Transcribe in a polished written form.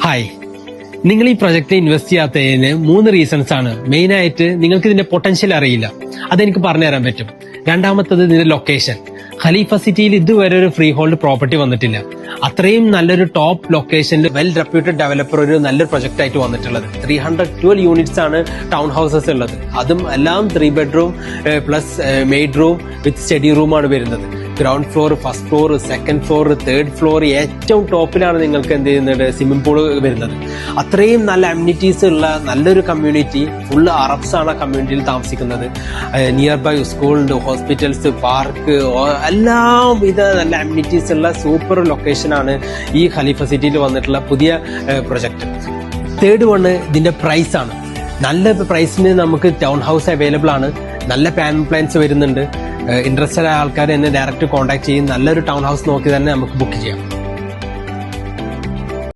Hi, നിങ്ങൾ ഈ project invest ചെയ്യാത്തതിന് 3 reasons ആണ്. മെയിൻ ആയിട്ട് നിങ്ങൾക്ക് ഇതിന്റെ പൊട്ടൻഷ്യൽ അറിയില്ല, അതെനിക്ക് പറഞ്ഞുതരാൻ പറ്റും. രണ്ടാമത്തത് ഇതിന്റെ ലൊക്കേഷൻ. ഖലീഫ സിറ്റിയിൽ ഇതുവരെ ഒരു ഫ്രീ ഹോൾഡ് പ്രോപ്പർട്ടി വന്നിട്ടില്ല. അത്രയും നല്ലൊരു ടോപ്പ് ലൊക്കേഷനിൽ വെൽ റെപ്യൂട്ടഡ് ഡെവലപ്പർ ഒരു നല്ലൊരു പ്രൊജക്ട് ആയിട്ട് വന്നിട്ടുള്ളത്. 312 യൂണിറ്റ്സ് ആണ് ടൗൺ ഹൗസസ് ഉള്ളത്. അതും എല്ലാം 3 bedroom plus made room with study റൂമാണ് വരുന്നത്. Ground floor, first floor, second floor, third floor, ഏറ്റവും ടോപ്പിലാണ് നിങ്ങൾക്ക് എന്ത് ചെയ്യുന്നത് സ്വിമ്മിംഗ് പൂള് വരുന്നത്. അത്രയും നല്ല അമ്യൂണിറ്റീസ് ഉള്ള നല്ലൊരു കമ്മ്യൂണിറ്റി. ഫുള്ള് അറബ്സ് ആണ് ആ കമ്മ്യൂണിറ്റിയിൽ താമസിക്കുന്നത്. നിയർ ബൈ സ്കൂളുണ്ട്, ഹോസ്പിറ്റൽസ്, പാർക്ക്, എല്ലാം ഇത് നല്ല അമ്യൂണിറ്റീസ് ഉള്ള സൂപ്പർ ലൊക്കേഷനാണ് ഈ ഖലീഫ സിറ്റിയിൽ വന്നിട്ടുള്ള പുതിയ പ്രൊജക്ട്. തേർഡ് വണ് ഇതിന്റെ പ്രൈസ് ആണ്. നല്ല പ്രൈസിന് നമുക്ക് ടൗൺ ഹൗസ് അവൈലബിൾ ആണ്. നല്ല പ്ലാൻസ് വരുന്നുണ്ട്. ഇൻട്രസ്റ്റഡ് ആയ ആൾക്കാർ എന്നെ ഡയറക്റ്റ് കോൺടാക്ട് ചെയ്യും. നല്ലൊരു ടൗൺ ഹൗസ് നോക്കി തന്നെ നമുക്ക് ബുക്ക് ചെയ്യാം.